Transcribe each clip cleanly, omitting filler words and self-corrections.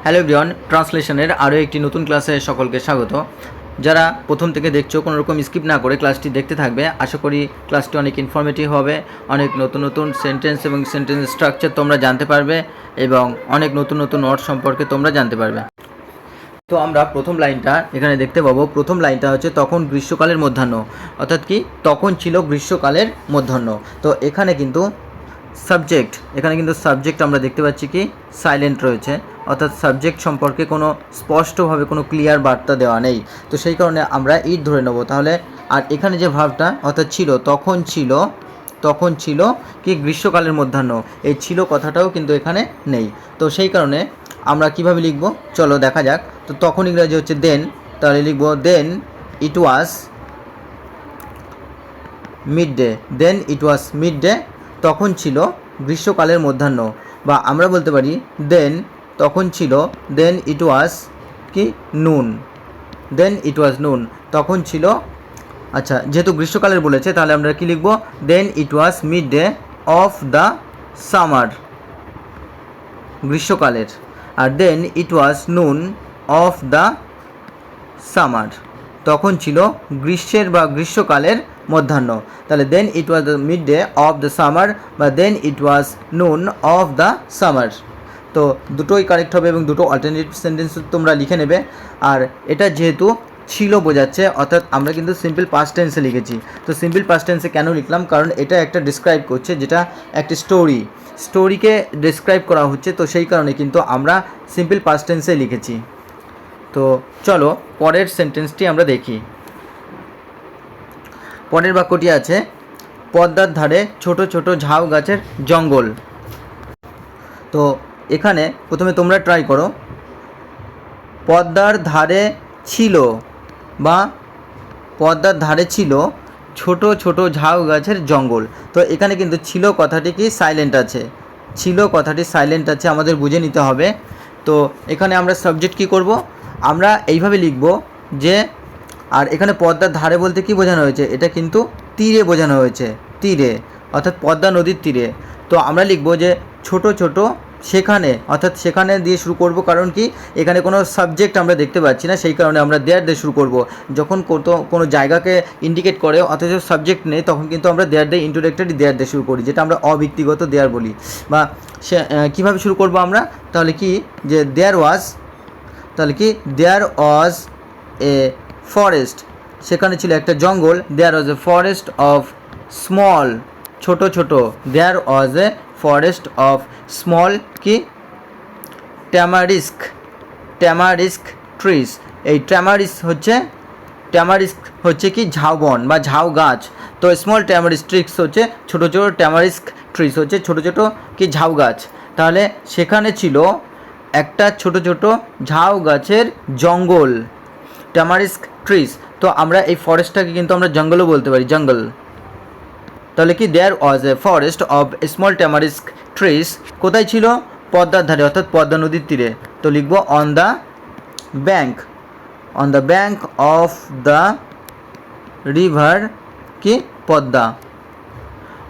Hello everyone, ট্রান্সলেশনের আরও একটি নতুন ক্লাসে সকলকে স্বাগত। যারা প্রথম থেকে দেখছো কোনো রকম স্কিপ না করে ক্লাসটি দেখতে থাকবে। আশা করি ক্লাসটি অনেক ইনফরমেটিভ হবে, অনেক নতুন নতুন সেন্টেন্স এবং সেন্টেন্স স্ট্রাকচার তোমরা জানতে পারবে এবং অনেক নতুন নতুন ওয়ার্ড সম্পর্কে তোমরা জানতে পারবে। তো আমরা প্রথম লাইনটা এখানে দেখতে পাবো। প্রথম লাইনটা হচ্ছে তখন গ্রীষ্মকালের মধ্যাহ্ন, অর্থাৎ কি তখন ছিল গ্রীষ্মকালের মধ্যাহ্ন। তো এখানে কিন্তু সাবজেক্ট আমরা দেখতে পাচ্ছি কি সাইলেন্ট রয়েছে, অর্থাৎ সাবজেক্ট সম্পর্কে কোনো স্পষ্টভাবে কোনো ক্লিয়ার বার্তা দেওয়া নেই। তো সেই কারণে আমরা ইট ধরে নেব তাহলে। আর এখানে যে ভাবটা অর্থাৎ ছিল, তখন ছিল কি গ্রীষ্মকালের মধ্যাহ্ন, এই ছিল কথাটাও কিন্তু এখানে নেই। তো সেই কারণে আমরা কিভাবে লিখব চলো দেখা যাক। তো তখন ইংরাজি হচ্ছে দেন, তাহলে লিখব then it was mid day, তখন ছিল গ্রীষ্মকালের মধ্যাহ্ন। বা আমরা বলতে পারি দেন ইট ওয়াজ কি নুন, তখন ছিল। আচ্ছা, যেহেতু গ্রীষ্মকালের বলেছে তাহলে আমরা কি লিখব, then it was mid day of the summer, গ্রীষ্মকালের। আর দেন ইট ওয়াজ নুন অফ দ্য সামার, তখন ছিল গ্রীষ্মের বা গ্রীষ্মকালের মধ্যাহ্ন। তাহলে then it was the mid day of the summer বা দেন ইট ওয়াজ নুন অফ দ্য সামার। তো দুটোই কারেক্ট হবে এবং দুটো অল্টারনেটিভ সেন্টেন্স তোমরা লিখে নেবে। আর এটা যেহেতু ছিল বোঝাচ্ছে, অর্থাৎ আমরা কিন্তু সিম্পল পাস্ট টেন্সে লিখেছি। তো সিম্পল পাস্ট টেন্সে কেন লিখলাম, কারণ এটা একটা ডিসক্রাইব করছে, যেটা একটা স্টোরিকে ডিসক্রাইব করা হচ্ছে। তো সেই কারণে কিন্তু আমরা সিম্পল পাস্ট টেন্সে লিখেছি। তো চলো পরের সেন্টেন্সটি আমরা দেখি। পরের বাক্যটি আছে পদ্মার ধারে ছোট ছোট ঝাউ গাছের জঙ্গল। তো এখানে প্রথমে তোমরা ট্রাই করো, পদ্মার ধারে ছিল ছোট ছোট ঝাউ গাছের জঙ্গল। তো এখানে কিন্তু ছিল কথাটি কি সাইলেন্ট আছে, আমাদের বুঝে নিতে হবে। তো এখানে আমরা সাবজেক্ট কি করব, আমরা এইভাবে লিখব যে, আর এখানে পদ্মার ধারে বলতে কি বোঝানো হয়েছে, এটা কিন্তু তীরে বোঝানো হয়েছে, অর্থাৎ পদ্মা নদীর তীরে। তো আমরা লিখব যে ছোট ছোট সেখানে, অর্থাৎ সেখানে দিয়ে শুরু করব, কারণ কি এখানে কোনো সাবজেক্ট আমরা দেখতে পাচ্ছি না, সেই কারণে আমরা দেয়ার দিয়ে শুরু করব। যখন কোনো জায়গাকে ইন্ডিকেট করে অথচ সাবজেক্ট নেই, তখন কিন্তু আমরা দেয়ার দিয়ে ইন্ট্রোডাক্টরি দেয়ার দিয়ে শুরু করি, যেটা আমরা অব্যক্তিগত দেয়ার বলি। বা সে কীভাবে শুরু করব আমরা, তাহলে কি যে দেয়ার ওয়াজ এ ফরেস্ট, সেখানে ছিল একটা জঙ্গল। দেয়ার was a forest of small, ছোট দেয়ার was a forest of small কি ট্যামারিস্ক ট্রিজ। এই ট্যামারিস্ক হচ্ছে কি ঝাউবন বা ঝাউ গাছ। তো স্মল ট্যামারিস্ক ট্রিজ হচ্ছে ছোট ট্যামারিস্ক ট্রিজ হচ্ছে ছোট কি ঝাউ গাছ। তাহলে সেখানে ছিল একটা ছোট ঝাউ গাছের জঙ্গল, ট্যামারিস্ক ট্রিজ। তো আমরা এই ফরেস্টটাকে কিন্তু আমরা জঙ্গলও বলতে পারি, জঙ্গল। তাহলে কি there was a forest of small tamarisk trees, কোথায় ছিল, পদ্মার ধারে, অর্থাৎ পদ্মা নদীর তীরে। তো লিখব on the bank of the river কি Padma,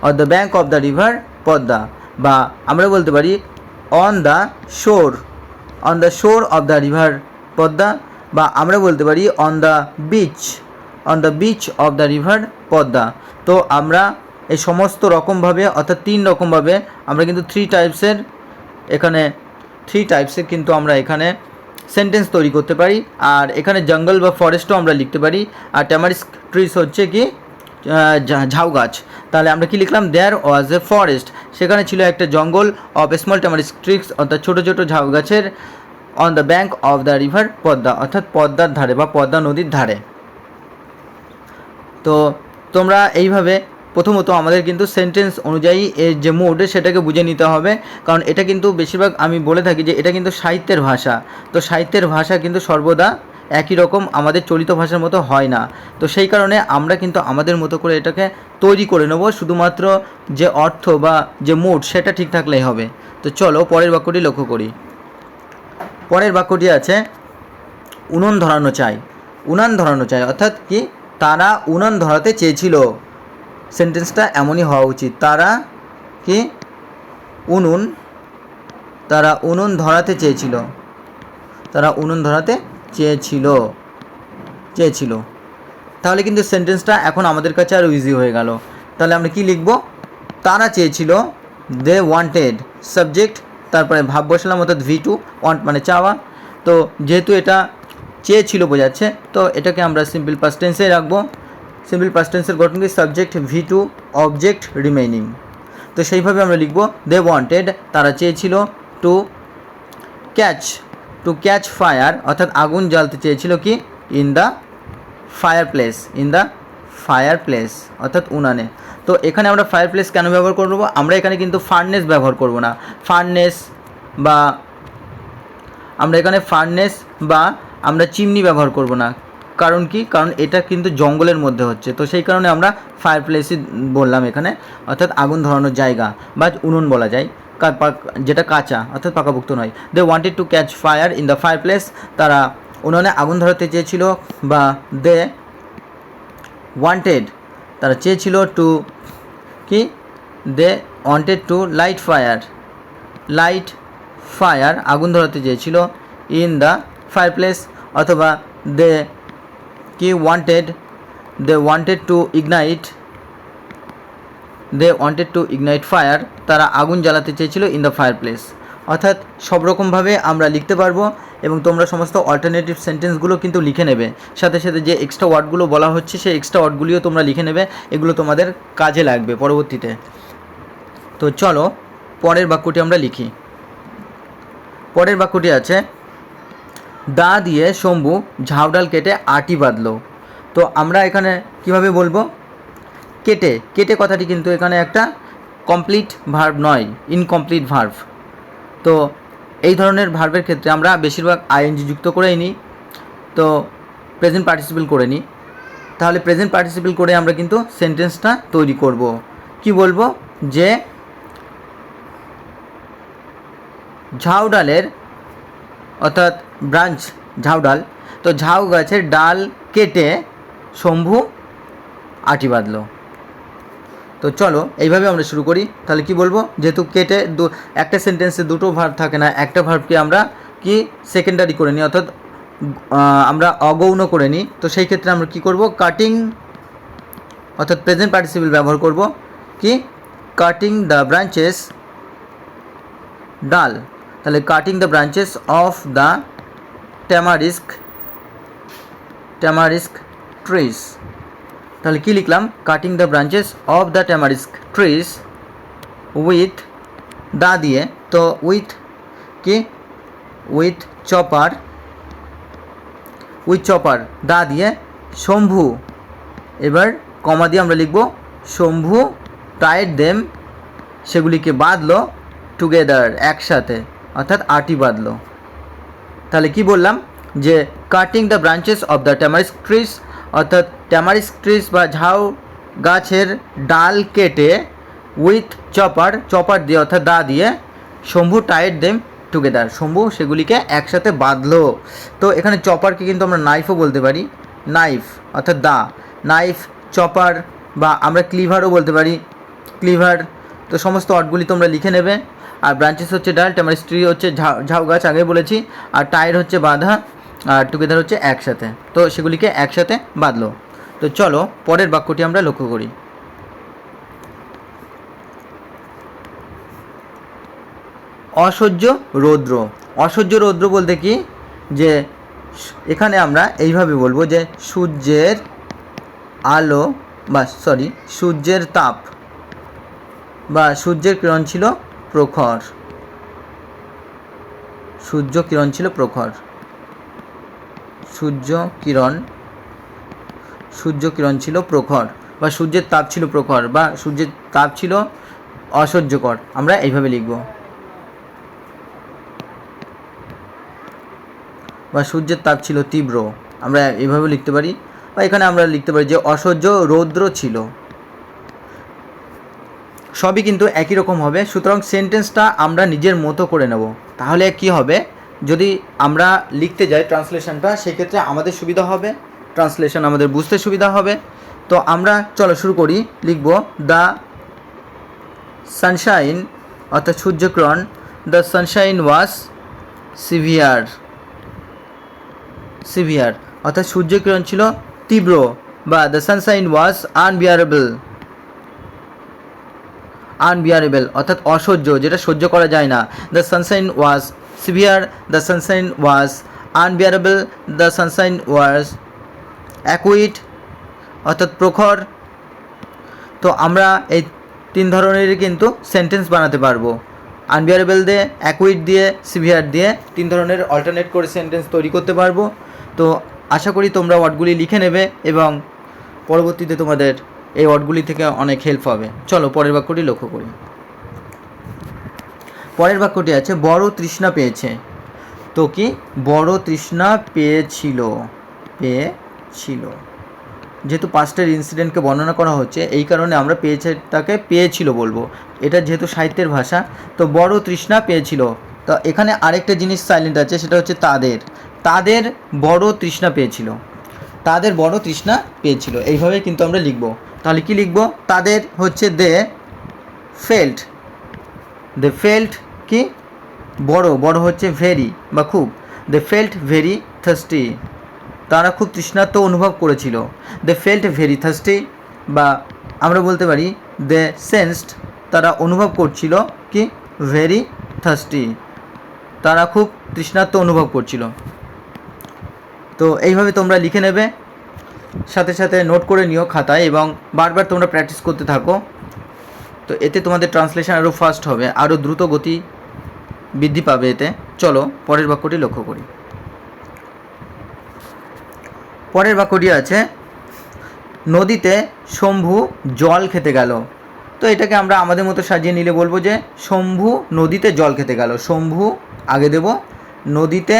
on the bank of the river Padma. বা আমরা বলতে পারি on the shore of the river Padma. বা আমরা বলতে পারি on the beach of the river Padma. তো আমরা এই সমস্ত রকমভাবে, অর্থাৎ 3 রকমভাবে আমরা কিন্তু 3 টাইপসের কিন্তু আমরা এখানে সেন্টেন্স তৈরি করতে পারি। আর এখানে জঙ্গল বা ফরেস্টও আমরা লিখতে পারি। আর ট্যামারিস্ক ট্রিজ হচ্ছে কি ঝাউ গাছ। তাহলে আমরা কি লিখলাম, দেয়ার ওয়াজ এ ফরেস্ট, সেখানে ছিল একটা জঙ্গল, অফ স্মল ট্যামারিস্ক ট্রিজ, অর্থাৎ ছোট ঝাউ গাছের, on the bank of the river Padma, অর্থাৎ পদ্মার ধারে বা পদ্মা নদীর ধারে। তো তোমরা এইভাবে প্রথমত আমাদের কিন্তু সেন্টেন্স অনুযায়ী এর যে মুড সেটাকে বুঝে নিতে হবে, কারণ এটা কিন্তু বেশিরভাগ আমি বলে থাকি যে এটা কিন্তু সাহিত্যের ভাষা। তো সাহিত্যের ভাষা কিন্তু সর্বদা একই রকম আমাদের চলিত ভাষার মতো হয় না। তো সেই কারণে আমরা কিন্তু আমাদের মতো করে এটাকে তৈরি করে নেব, শুধুমাত্র যে অর্থ বা যে মুড সেটা ঠিক থাকলেই হবে। তো চলো পরের বাক্যটি লক্ষ্য করি। পরের বাক্যটি আছে উনুন ধরানো চাই, অর্থাৎ কি তারা উনুন ধরাতে চেয়েছিল। সেন্টেন্সটা এমনই হওয়া উচিত, তারা কি তারা উনুন ধরাতে চেয়েছিল। তারা উনুন ধরাতে চেয়েছিল। তাহলে কিন্তু সেন্টেন্সটা এখন আমাদের কাছে আরও ইজি হয়ে গেল। তাহলে আমরা কি লিখব? তারা চেয়েছিল, দে ওয়ান্টেড, সাবজেক্ট, তারপরে ভাব বসালাম অর্থাৎ V2, ওয়ান্ট মানে চাওয়া। তো যেহেতু এটা চেয়েছিল বোঝাচ্ছে, তো এটাকে আমরা সিম্পল পাস্ট টেন্সে রাখবো। সিম্পল পাস্ট টেন্সের গঠন কি? Subject V2, object remaining. তো সেইভাবে আমরা লিখব, দে ওয়ান্টেড, তারা চেয়েছিল, টু ক্যাচ ফায়ার অর্থাৎ আগুন জ্বালতে চেয়েছিল কি? ইন দ্য ফায়ার প্লেস অর্থাৎ উনানে। তো এখানে আমরা ফায়ার প্লেস কেন ব্যবহার করব? আমরা এখানে কিন্তু ফার্নেস ব্যবহার করব না। ফার্নেস বা আমরা চিমনি ব্যবহার করব না। কারণ কি? কারণ এটা কিন্তু জঙ্গলের মধ্যে হচ্ছে, তো সেই কারণে আমরা ফায়ার প্লেসই বললাম এখানে, অর্থাৎ আগুন ধরানোর জায়গা বা উনুন বলা যায়, যেটা কাঁচা অর্থাৎ পাকাপোক্ত নয়। They wanted to catch fire in the fire place, তারা উনুনে আগুন ধরাতে চেয়েছিল, বা দে ওয়ান্টেড, তারা চেয়েছিল, টু কি? They wanted to light fire, আগুন ধরাতে চেয়েছিল, ইন দ্য ফায়ার প্লেস, অথবা they wanted to ignite fire, তারা আগুন জ্বালাতে চেয়েছিল, ইন দ্য ফায়ার প্লেস। অর্থাৎ সব রকমভাবে আমরা লিখতে পারবো, এবং তোমরা সমস্ত অল্টারনেটিভ সেন্টেন্সগুলো কিন্তু লিখে নেবে। সাথে সাথে যে এক্সট্রা ওয়ার্ডগুলো বলা হচ্ছে সেই এক্সট্রা ওয়ার্ডগুলিও তোমরা লিখে নেবে, এগুলো তোমাদের কাজে লাগবে পরবর্তীতে। তো চলো পরের বাক্যটি আমরা লিখি। পরের বাক্যটি আছে, দা দিয়ে শম্ভু ঝাউডাল কেটে আটি বাঁধল। তো আমরা এখানে কিভাবে বলবো? কেটে কথাটি কিন্তু এখানে একটা কমপ্লিট ভার্ব নয়, ইনকমপ্লিট ভার্ব। তো এই ধরনের ভার্বের ক্ষেত্রে আমরা বেশিরভাগ আইএনজি যুক্ত করেই নিই, তো প্রেজেন্ট পার্টিসিপল করে নিই। তাহলে প্রেজেন্ট পার্টিসিপল করে আমরা কিন্তু সেন্টেন্সটা তৈরি করব। কি বলবো? যে ঝাউডালের অর্থাৎ ব্রাঞ্চ ঝাউডাল, তো ঝাউ গাছের ডাল কেটে শম্ভু আটি বাঁধল। তো চলো এইভাবে আমরা শুরু করি। তাহলে কি বলবো? যেহেতু কেটে একটা সেন্টেন্সে দুটো ভার্ব থাকে না, একটা ভার্বকে আমরা কি সেকেন্ডারি করে নিই, অর্থাৎ আমরা অগৌণ করে নিই। তো সেই ক্ষেত্রে আমরা কি করব? কাটিং অর্থাৎ প্রেজেন্ট পার্টিসিপল ব্যবহার করব। কি? কাটিং দ্য ব্রাঞ্চেস, ডাল, তাহলে cutting the branches of the tamarisk trees. তাহলে কি লিখলাম? Cutting the branches of the tamarisk trees with দা দিয়ে, তো উইথ কি? উইথ চপার দা দিয়ে শম্ভু, এবার কমা দিয়ে আমরা লিখব শম্ভু টাইড দেম, সেগুলিকে বাঁধলো, টুগেদার একসাথে, অর্থাৎ আটি বাঁধলো। তাহলে কি বললাম? যে cutting the branches of the tamarisk trees, অর্থাৎ ট্যামারিস্ক ট্রিজ বা ঝাউ গাছের ডাল কেটে উইথ চপার দিয়ে অর্থাৎ দা দিয়ে Shambhu tied them together, Shambhu সেগুলিকে একসাথে বাঁধলো। তো এখানে চপারকে কিন্তু আমরা নাইফও বলতে পারি, নাইফ অর্থাৎ দা, নাইফ, চপার, বা আমরা ক্লিভারও বলতে পারি, ক্লিভার। তো সমস্ত ওয়ার্ডগুলি তোমরা লিখে নেবে। আর ব্রাঞ্চেস হচ্ছে ডাল, ট্যামারিস্ক ট্রি হচ্ছে ঝাউ গাছ আগে বলেছি, আর টাইড হচ্ছে বাঁধা, আর টুগেদার হচ্ছে একসাথে। তো সেগুলিকে একসাথে বাঁধলো। তো চলো পরের বাক্যটি আমরা লক্ষ্য করি। অসহ্য রৌদ্র বলতে কি? যে এখানে আমরা এইভাবে বলবো যে সূর্যের তাপ বা সূর্যের কিরণ ছিল প্রখর, সূর্য কিরণ ছিল প্রখর, সূর্য কিরণ ছিল প্রখর, বা সূর্যের তাপ ছিল প্রখর, বা সূর্যের তাপ ছিল অসহ্যকর, আমরা এইভাবে লিখব। বা সূর্যের তাপ ছিল তীব্র, আমরা এইভাবে লিখতে পারি। বা এখানে আমরা লিখতে পারি যে অসহ্য রৌদ্র ছিল। সবই কিন্তু একই রকম হবে। সুতরাং সেন্টেন্সটা আমরা নিজের মতো করে নেব। তাহলে কি হবে? যদি আমরা লিখতে যাই ট্রান্সলেশনটা, সেক্ষেত্রে আমাদের সুবিধা হবে, ট্রান্সলেশন আমাদের বুঝতে সুবিধা হবে। তো আমরা চলো শুরু করি। লিখব দ্য সানশাইন অর্থাৎ সূর্যকিরণ, the sunshine was severe, severe, অর্থাৎ সূর্যকিরণ ছিল তীব্র, বা দ্য সানশাইন ওয়াজ আনবিয়ারেবল অর্থাৎ অসহ্য, যেটা সহ্য করা যায় না। The sunshine was severe, the sunshine was unbearable, the sunshine was acute অর্থাৎ প্রখর। তো আমরা এই 3 ধরনেরই কিন্তু সেন্টেন্স বানাতে পারবো, আনবিয়ারেবল দিয়ে, অ্যাকুইট দিয়ে, সিভিয়ার দিয়ে 3 ধরনের অল্টারনেট করে সেন্টেন্স তৈরি করতে পারবো। তো আশা করি তোমরা ওয়ার্ডগুলি লিখে নেবে এবং পরবর্তীতে তোমাদের এই ওয়ার্ডগুলি থেকে অনেক হেল্প হবে। চলো পরের বাক্যটি লক্ষ্য করি। পরের বাক্যটি আছে বড় তৃষ্ণা পেয়েছে। তো কি বড় তৃষ্ণা পেয়েছিল, যেহেতু পাস্টের ইনসিডেন্টকে বর্ণনা করা হচ্ছে এই কারণে আমরা পেয়েছেটাকে পেয়েছিল বলবো, এটা যেহেতু সাহিত্যের ভাষা। তো বড় তৃষ্ণা পেয়েছিল, তো এখানে আরেকটা জিনিস সাইলেন্ট আছে, সেটা হচ্ছে তাদের বড় তৃষ্ণা পেয়েছিল, তাদের বড় তৃষ্ণা পেয়েছিল, এইভাবে কিন্তু আমরা লিখব। তাহলে কি লিখব? তাদের হচ্ছে দে ফেল্ট কি বড় হচ্ছে ভেরি বা খুব, দে ফেল্ট ভেরি থার্স্টি, তারা খুব তৃষ্ণার্ত অনুভব করেছিল। দে ফেল্ট ভেরি থার্স্টি, বা আমরা বলতে পারি দে সেন্সড, তারা অনুভব করছিল কি ভেরি থার্স্টি, তারা খুব তৃষ্ণার্ত অনুভব করছিল। তো এইভাবে তোমরা লিখে নেবে, সাথে সাথে নোট করে নিও খাতায় এবং বারবার তোমরা প্র্যাকটিস করতে থাকো। তো এতে তোমাদের ট্রান্সলেশন আরও ফাস্ট হবে, আরও দ্রুত গতি বৃদ্ধি পাবে এতে। চলো পরের বাক্যটি লক্ষ্য করি। পরের বাক্যটি আছে নদীতে শম্ভু জল খেতে গেল। তো এটাকে আমরা আমাদের মতো সাজিয়ে নিলে বলবো যে শম্ভু নদীতে জল খেতে গেল। শম্ভু আগে দেব, নদীতে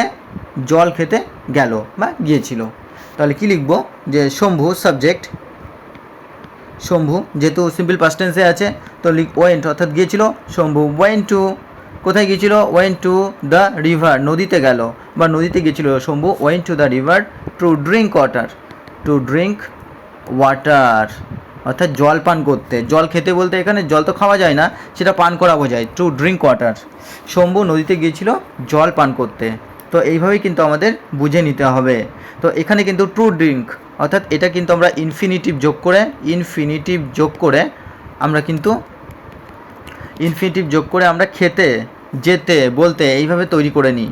জল খেতে গেল বা গিয়েছিল। তাহলে কি লিখব? যে শম্ভু সাবজেক্ট, শম্ভু যেহেতু সিম্পল পাস্ট টেন্সে আছে তো ওয়েন্ট অর্থাৎ গিয়েছিল। শম্ভু ওয়েন্ট টু, কোথায় গিয়েছিল? ওয়েন্ট টু দ্য রিভার, নদীতে গেল বা নদীতে গিয়েছিল। Shambhu went to the river to drink water, অর্থাৎ জল পান করতে। জল খেতে বলতে এখানে জল তো খাওয়া যায় না, সেটা পান করা বোঝায়, টু ড্রিঙ্ক ওয়াটার। শম্ভু নদীতে গিয়েছিল জল পান করতে। তো এইভাবেই কিন্তু আমাদের বুঝে নিতে হবে। তো এখানে কিন্তু টু ড্রিঙ্ক অর্থাৎ এটা কিন্তু আমরা ইনফিনিটিভ যোগ করে আমরা খেতে, যেতে, বলতে এইভাবে তৈরি করে নিই।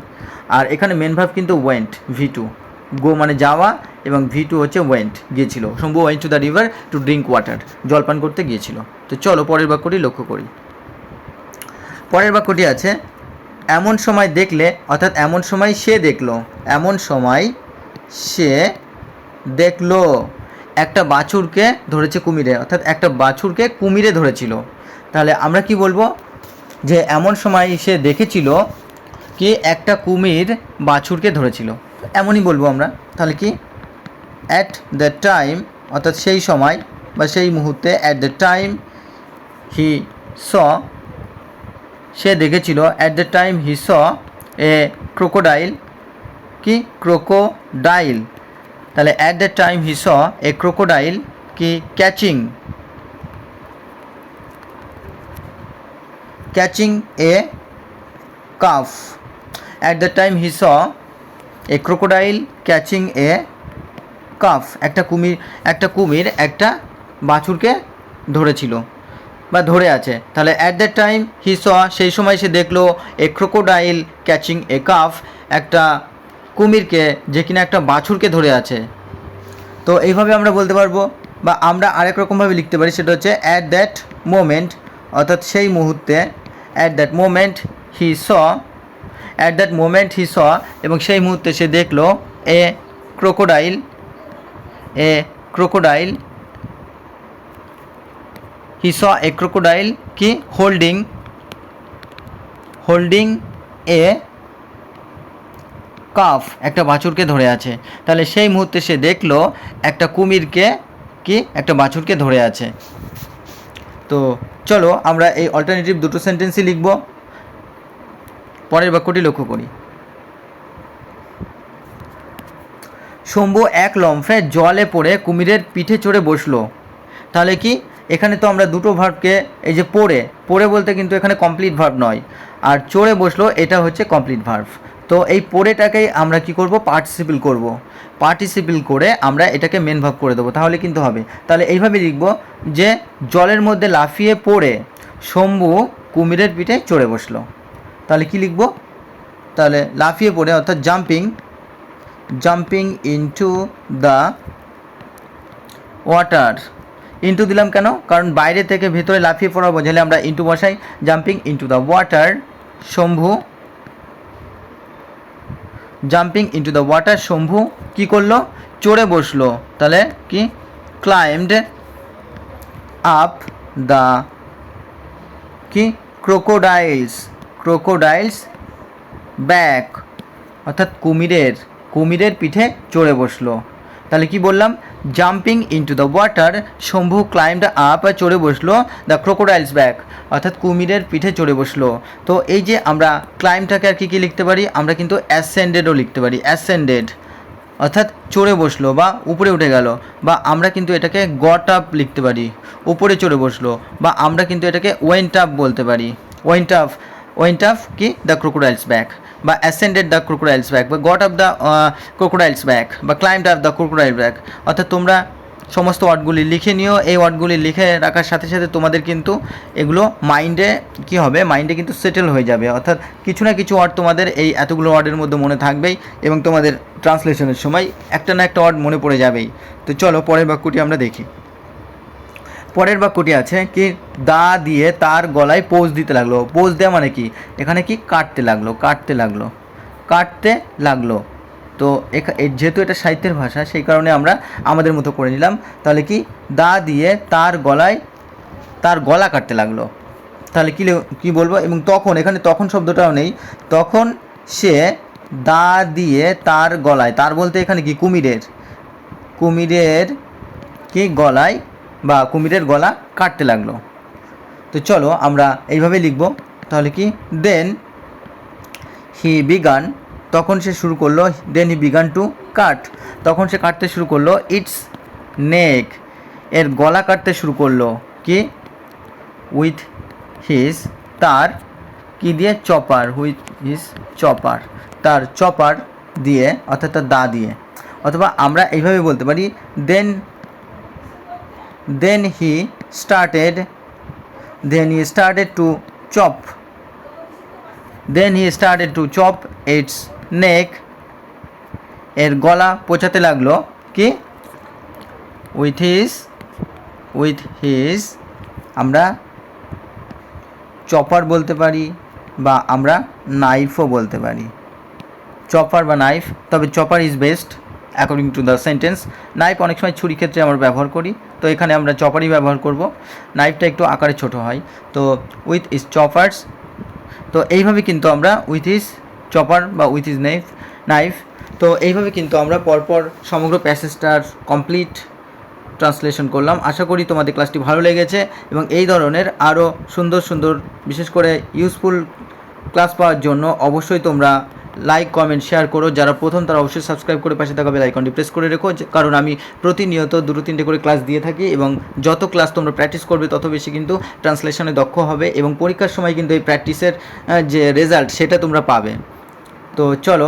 আর এখানে মেন ভার্ব কিন্তু ওয়েন্ট, V2, গো মানে যাওয়া এবং V2 হচ্ছে ওয়েন্ট, গিয়েছিল। Shambhu went to the river to drink water, জলপান করতে গিয়েছিল। তো চলো পরের বাক্যটি লক্ষ্য করি। পরের বাক্যটি আছে এমন সময় দেখলে, অর্থাৎ এমন সময় সে দেখলো একটা বাছুরকে ধরেছে কুমিরে, অর্থাৎ একটা বাছুরকে কুমিরে ধরেছিল। তাহলে আমরা কি বলবো? যে এমন সময় সে দেখেছিল কি একটা কুমির বাছুরকে ধরেছিল, এমনই বলবো আমরা। তাহলে কি অ্যাট দ্য টাইম অর্থাৎ সেই সময় বা সেই মুহূর্তে, at the time he saw, সে দেখেছিল, at the time he saw a crocodile, কি ক্রোকোডাইল। তাহলে at the time he saw a crocodile কি catching a calf. At the time he saw a crocodile catching a calf, একটা কুমির একটা বাছুরকে ধরেছিল বা ধরে আছে। তাহলে at that time he saw, সেই সময় সে দেখলো, a crocodile catching a calf, একটা কুমিরকে যে কিনা একটা বাছুরকে ধরে আছে। তো এইভাবে আমরা বলতে পারবো, বা আমরা আরেক রকমভাবে লিখতে পারি, সেটা হচ্ছে অ্যাট দ্যাট মোমেন্ট অর্থাৎ সেই মুহূর্তে, অ্যাট দ্যাট মোমেন্ট হি স, এবং সেই মুহূর্তে সে দেখলো a crocodile he saw a crocodile কি হোল্ডিং এ কাফ, একটা বাছুরকে ধরে আছে। তাহলে সেই মুহূর্তে সে দেখলো একটা কুমিরকে কি একটা বাছুরকে ধরে আছে। তো চলো আমরা এই অল্টারনেটিভ দুটো সেন্টেন্সই লিখব। পরের বাক্যটি লক্ষ্য করি। শম্ভু এক লম্ফে জলে পড়ে কুমিরের পিঠে চড়ে বসলো। তাহলে কি এখানে তো আমরা দুটো ভার্বকে, এই যে পড়ে বলতে কিন্তু এখানে কমপ্লিট ভার্ব নয়, আর চড়ে বসলো এটা হচ্ছে কমপ্লিট ভার্ব। তো এই পড়েটাকেই আমরা কি করব, পার্টিসিপল করব। পার্টিসিপল করে আমরা এটাকে মেন ভার্ব করে দেবো, তাহলে কিন্তু হবে। তাহলে এইভাবে লিখব যে জলের মধ্যে লাফিয়ে পড়ে শম্ভু কুমিরের পিঠে চড়ে বসলো। তাহলে কি লিখব, তাহলে লাফিয়ে পড়ে অর্থাৎ jumping into the water. Into দিলাম কেন, কারণ বাইরে থেকে ভেতরে লাফিয়ে পড়া বোঝালে আমরা ইনটু বসাই। Jumping into the water Shambhu, jumping into the water Shambhu কী করলো, চড়ে বসলো। তাহলে কি, ক্লাইম্বড আপ দ্য কি ক্রোকোডাইলস ব্যাক, অর্থাৎ কুমিরের পিঠে চড়ে বসলো। তাহলে কি বললাম, jumping into the water Shambhu climbed up, চড়ে বসলো দ্য ক্রোকোডাইলস ব্যাক, অর্থাৎ কুমিরের পিঠে চড়ে বসলো। তো এই যে আমরা ক্লাইম্বটাকে আর কী লিখতে পারি, আমরা কিন্তু অ্যাসেন্ডেডও লিখতে পারি। অ্যাসেন্ডেড অর্থাৎ চড়ে বসলো বা উপরে উঠে গেল, বা আমরা কিন্তু এটাকে গট আপ লিখতে পারি, উপরে চড়ে বসলো, বা আমরা কিন্তু এটাকে ওয়েন্ট আপ বলতে পারি। ওয়েন্ট আপ কি, দ্য ক্রোকোডাইলস ব্যাক, বা অ্যাসেন্ডেড দ্য ক্রোকোডাইলস ব্যাক, বা got up the crocodile's back, বা climbed up the crocodile back. অর্থাৎ তোমরা সমস্ত ওয়ার্ডগুলি লিখে নিও। এই ওয়ার্ডগুলি লিখে রাখার সাথে সাথে তোমাদের কিন্তু এগুলো মাইন্ডে কী হবে, মাইন্ডে কিন্তু সেটেল হয়ে যাবে। অর্থাৎ কিছু না কিছু ওয়ার্ড তোমাদের এই এতগুলো ওয়ার্ডের মধ্যে মনে থাকবেই, এবং তোমাদের ট্রান্সলেশনের সময় একটা না একটা ওয়ার্ড মনে পড়ে যাবেই। তো চলো পরের বাক্যটি আমরা দেখি। পরের বাক্যটি আছে কি, দা দিয়ে তার গলায় পোজ দিতে লাগলো। পোজ দেওয়া মানে কি, এখানে কি, কাটতে লাগলো। তো যেহেতু এটা সাহিত্যের ভাষা, সেই কারণে আমরা আমাদের মতো করে নিলাম। তাহলে কি, দা দিয়ে তার গলা কাটতে লাগলো। তাহলে কি বলবো, এবং তখন, এখানে তখন শব্দটাও নেই, তখন সে দা দিয়ে তার গলায়, তার বলতে এখানে কি, কুমিরের কি গলায় বা কুমিরের গলা কাটতে লাগলো। তো চলো আমরা এইভাবে লিখব। তাহলে কি, দেন হি বিগান, তখন সে শুরু করলো, দেন হি বিগান টু কাট, তখন সে কাটতে শুরু করলো, ইটস নেক, এর গলা কাটতে শুরু করলো, কি, উইথ হিজ, তার কি দিয়ে, তার চপার দিয়ে, অর্থাৎ তার দা দিয়ে। অথবা আমরা এইভাবে বলতে পারি, then he started to chop its neck, এর গলা পোঁচাতে লাগলো, কি, উইথ হিজ, আমরা চপার বলতে পারি, বা আমরা নাইফও বলতে পারি, চপার বা নাইফ। তবে chopper is best according to the sentence. Knife অনেক সময় ছুরি ক্ষেত্রে আমরা ব্যবহার করি, তো এখানে আমরা চপারই ব্যবহার করব। নাইফটা একটু আকারে ছোট হয়, তো উইথ ইজ চপার্স। তো এইভাবে কিন্তু আমরা উইথ ইজ চপার বা উইথ ইজ নাইফ, তো এইভাবে কিন্তু আমরা পরপর সমগ্র প্যাসেজটার কমপ্লিট ট্রান্সলেশন করলাম। আশা করি তোমাদের ক্লাসটি ভালো লেগেছে, এবং এই ধরনের আরও সুন্দর বিশেষ করে ইউজফুল ক্লাস পাওয়ার জন্য অবশ্যই তোমরা লাইক, কমেন্ট, শেয়ার করো। যারা প্রথম তারা অবশ্যই সাবস্ক্রাইব করে পাশে থাকা বেল আইকনটি প্রেস করে রেখো, কারণ আমি প্রতিনিয়ত 2-3টে করে ক্লাস দিয়ে থাকি, এবং যত ক্লাস তোমরা প্র্যাকটিস করবে তত বেশি কিন্তু ট্রান্সলেশনে দক্ষ হবে, এবং পরীক্ষার সময় কিন্তু এই প্র্যাকটিসের যে রেজাল্ট সেটা তোমরা পাবে। তো চলো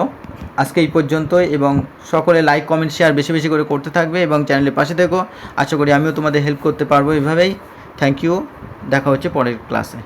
আজকে এই পর্যন্তই, এবং সকলে লাইক, কমেন্ট, শেয়ার বেশি করে করতে থাকবে, এবং চ্যানেলের পাশে থেকো। আশা করি আমিও তোমাদের হেল্প করতে পারবো এভাবেই। থ্যাংক ইউ, দেখা হচ্ছে পরের ক্লাসে।